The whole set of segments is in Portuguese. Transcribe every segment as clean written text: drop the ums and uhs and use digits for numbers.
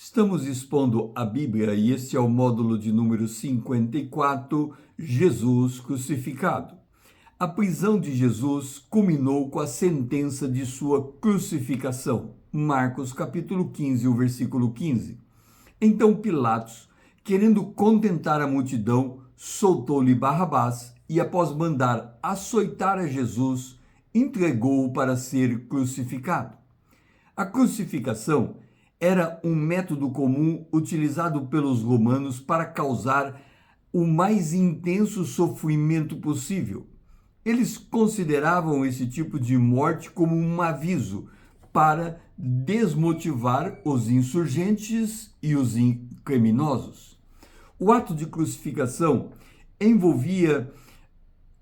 Estamos expondo a Bíblia e este é o módulo de número 54, Jesus crucificado. A prisão de Jesus culminou com a sentença de sua crucificação. Marcos capítulo 15, o versículo 15. Então Pilatos, querendo contentar a multidão, soltou-lhe Barrabás e, após mandar açoitar a Jesus, entregou-o para ser crucificado. A crucificação era um método comum utilizado pelos romanos para causar o mais intenso sofrimento possível. Eles consideravam esse tipo de morte como um aviso para desmotivar os insurgentes e os criminosos. O ato de crucificação envolvia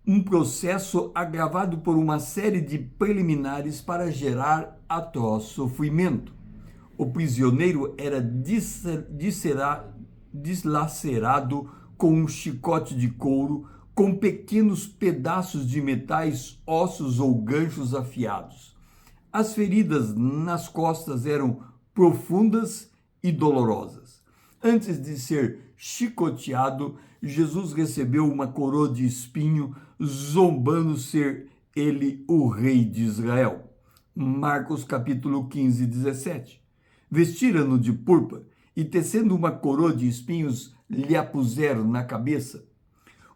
um processo agravado por uma série de preliminares para gerar atroz sofrimento. O prisioneiro era deslacerado com um chicote de couro, com pequenos pedaços de metais, ossos ou ganchos afiados. As feridas nas costas eram profundas e dolorosas. Antes de ser chicoteado, Jesus recebeu uma coroa de espinho, zombando ser ele o rei de Israel. Marcos capítulo 15, 17. Vestiram-no de púrpura e, tecendo uma coroa de espinhos, lhe a puseram na cabeça.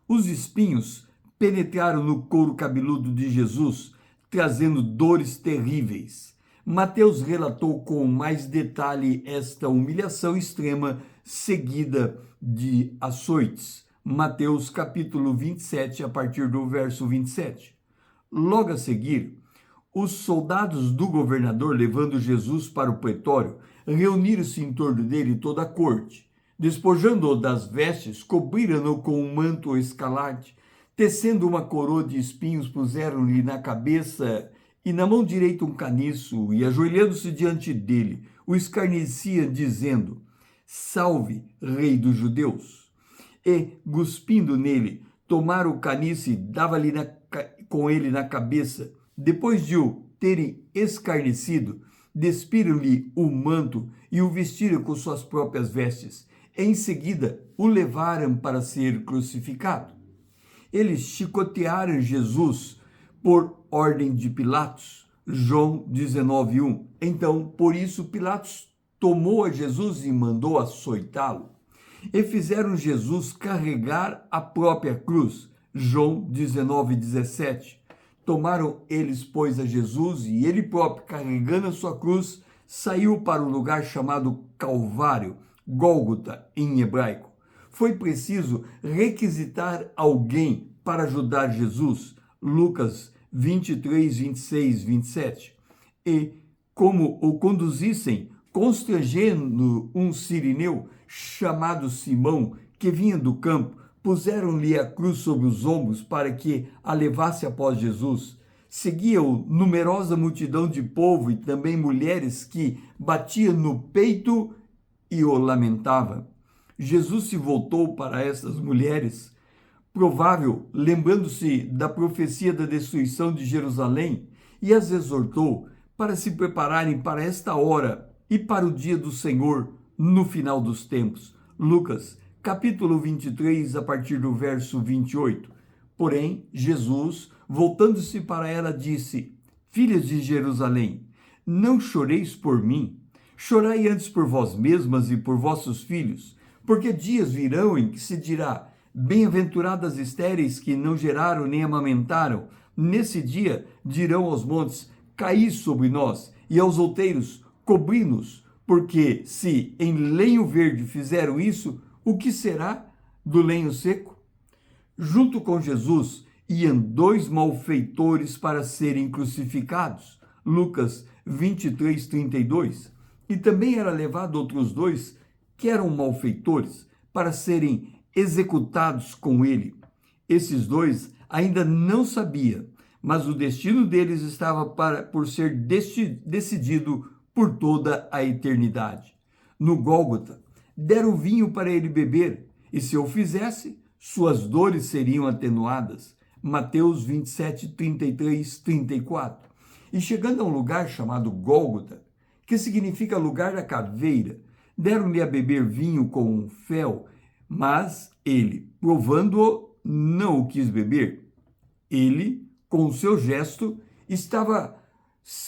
Os espinhos penetraram no couro cabeludo de Jesus, trazendo dores terríveis. Mateus relatou com mais detalhe esta humilhação extrema, seguida de açoites. Mateus capítulo 27, a partir do verso 27. Logo a seguir, os soldados do governador, levando Jesus para o pretório, reuniram-se em torno dele toda a corte. Despojando-o das vestes, cobriram-no com um manto escarlate, tecendo uma coroa de espinhos, puseram-lhe na cabeça e na mão direita um caniço, e ajoelhando-se diante dele, o escarneciam, dizendo: Salve, rei dos judeus! E, cuspindo nele, tomaram o caniço e dava-lhe com ele na cabeça. Depois de o terem escarnecido, despiram-lhe o manto e o vestiram com suas próprias vestes. Em seguida, o levaram para ser crucificado. Eles chicotearam Jesus por ordem de Pilatos. João 19:1. Então, por isso, Pilatos tomou a Jesus e mandou açoitá-lo. E fizeram Jesus carregar a própria cruz. João 19:17. Tomaram eles, pois, a Jesus, e ele próprio, carregando a sua cruz, saiu para o lugar chamado Calvário, Gólgota em hebraico. Foi preciso requisitar alguém para ajudar Jesus. Lucas 23, 26, 27. E, como o conduzissem, constrangendo um sirineu chamado Simão, que vinha do campo, puseram-lhe a cruz sobre os ombros para que a levasse após Jesus. Seguia-o numerosa multidão de povo e também mulheres que batiam no peito e o lamentavam. Jesus se voltou para essas mulheres, provável, lembrando-se da profecia da destruição de Jerusalém, e as exortou para se prepararem para esta hora e para o dia do Senhor no final dos tempos. Lucas capítulo 23, a partir do verso 28. Porém, Jesus, voltando-se para ela, disse: Filhas de Jerusalém, não choreis por mim, chorai antes por vós mesmas e por vossos filhos, porque dias virão em que se dirá: Bem-aventuradas estéreis que não geraram nem amamentaram. Nesse dia dirão aos montes: Caí sobre nós, e aos outeiros: Cobri-nos, porque se em lenho verde fizeram isso, o que será do lenho seco? Junto com Jesus iam dois malfeitores para serem crucificados. Lucas 23, 32. E também era levado outros dois, que eram malfeitores, para serem executados com ele. Esses dois ainda não sabiam, mas o destino deles estava por ser decidido por toda a eternidade. No Gólgota, deram vinho para ele beber, e se eu fizesse, suas dores seriam atenuadas. Mateus 27, 33, 34. E chegando a um lugar chamado Gólgota, que significa lugar da caveira, Deram-lhe a beber vinho com fel, mas ele, provando-o, não o quis beber. Ele, com o seu gesto, estava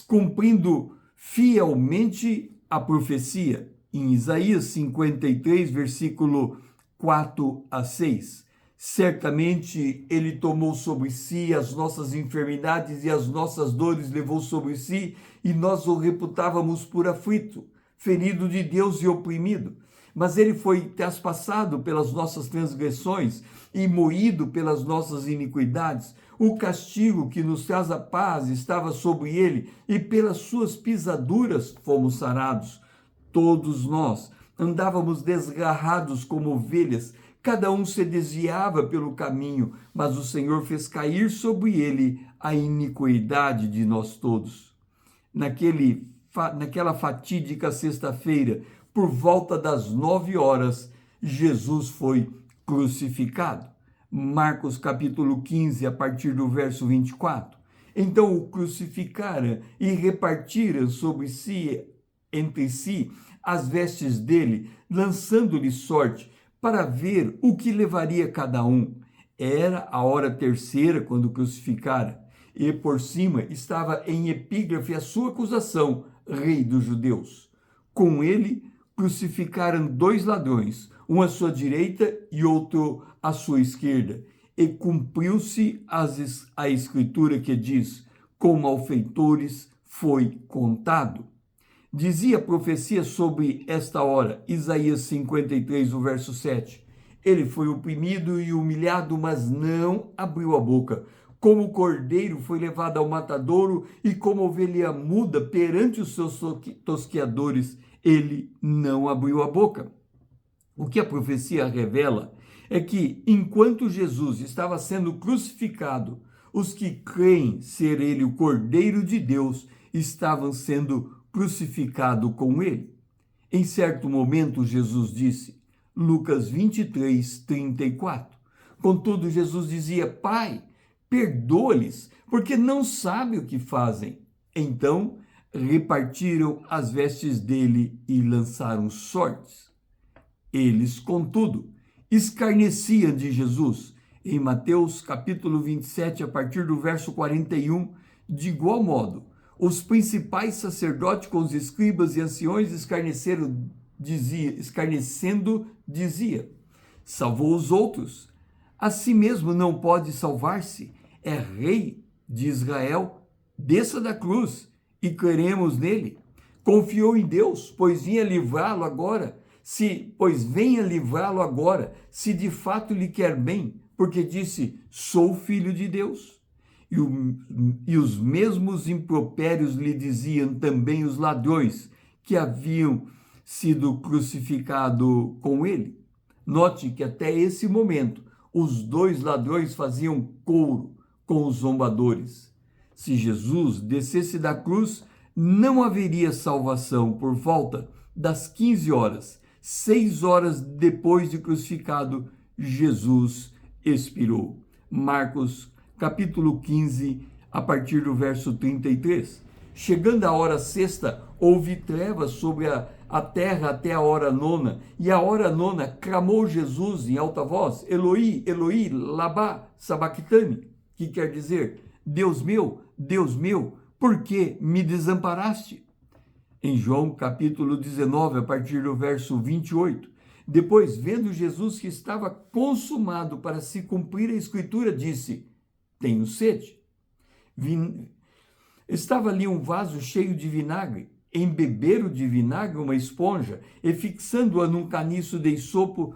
cumprindo fielmente a profecia. Em Isaías 53, versículo 4 a 6. Certamente ele tomou sobre si as nossas enfermidades e as nossas dores levou sobre si, e nós o reputávamos por aflito, ferido de Deus e oprimido. Mas ele foi traspassado pelas nossas transgressões e moído pelas nossas iniquidades. O castigo que nos traz a paz estava sobre ele, e pelas suas pisaduras fomos sarados. Todos nós andávamos desgarrados como ovelhas, cada um se desviava pelo caminho, mas o Senhor fez cair sobre ele a iniquidade de nós todos. Naquela fatídica sexta-feira, por volta das 9 horas, Jesus foi crucificado. Marcos capítulo 15, a partir do verso 24. Então o crucificaram e repartiram entre si as vestes dele, lançando-lhe sorte, para ver o que levaria cada um. Era a hora terceira quando crucificaram, e por cima estava em epígrafe a sua acusação, rei dos judeus. Com ele crucificaram 2 ladrões, um à sua direita e outro à sua esquerda. E cumpriu-se a escritura que diz: com malfeitores foi contado. Dizia a profecia sobre esta hora, Isaías 53, o verso 7. Ele foi oprimido e humilhado, mas não abriu a boca. Como cordeiro foi levado ao matadouro, e como ovelha muda perante os seus tosqueadores, ele não abriu a boca. O que a profecia revela é que, enquanto Jesus estava sendo crucificado, os que creem ser ele o Cordeiro de Deus estavam sendo crucificados com ele. Em certo momento, Jesus disse, Lucas 23, 34. Contudo, Jesus dizia: Pai, perdoa-lhes, porque não sabem o que fazem. Então, repartiram as vestes dele e lançaram sortes. Eles, contudo, escarneciam de Jesus. Em Mateus capítulo 27, a partir do verso 41, de igual modo, os principais sacerdotes com os escribas e anciões escarnecendo, dizia, salvou os outros, a si mesmo não pode salvar-se, é rei de Israel, desça da cruz e creremos nele. Confiou em Deus, pois venha livrá-lo agora, se de fato lhe quer bem, porque disse, sou filho de Deus. E os mesmos impropérios lhe diziam também os ladrões que haviam sido crucificados com ele. Note que até esse momento, os 2 ladrões faziam coro com os zombadores. Se Jesus descesse da cruz, não haveria salvação. Por volta das 15 horas, 6 horas depois de crucificado, Jesus expirou. Marcos capítulo 15, a partir do verso 33. Chegando a hora sexta, houve trevas sobre a terra até a hora nona, e a hora nona clamou Jesus em alta voz, Eloi, Eloi, lama sabachthani, que quer dizer, Deus meu, por que me desamparaste? Em João capítulo 19, a partir do verso 28, depois, vendo Jesus que estava consumado para se cumprir a escritura, disse, tenho sede. Estava ali um vaso cheio de vinagre. Embeberam de vinagre uma esponja e, fixando-a num caniço de isopo,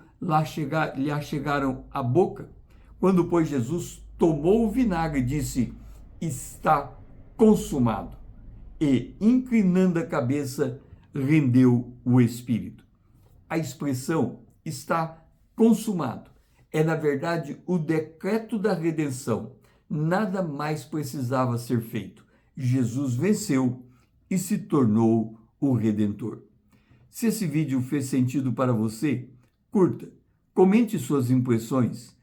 lhe achegaram a boca. Quando, pois, Jesus tomou o vinagre, disse, está consumado. E, inclinando a cabeça, rendeu o espírito. A expressão está consumado é, na verdade, o decreto da redenção. Nada mais precisava ser feito. Jesus venceu e se tornou o Redentor. Se esse vídeo fez sentido para você, curta, comente suas impressões,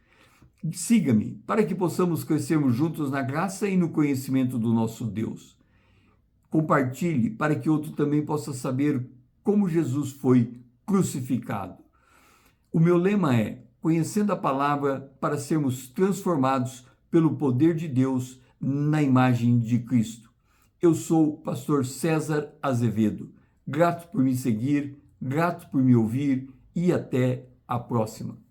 siga-me para que possamos crescermos juntos na graça e no conhecimento do nosso Deus. Compartilhe para que outro também possa saber como Jesus foi crucificado. O meu lema é: conhecendo a palavra para sermos transformados pelo poder de Deus na imagem de Cristo. Eu sou o pastor César Azevedo. Grato por me seguir, grato por me ouvir e até a próxima.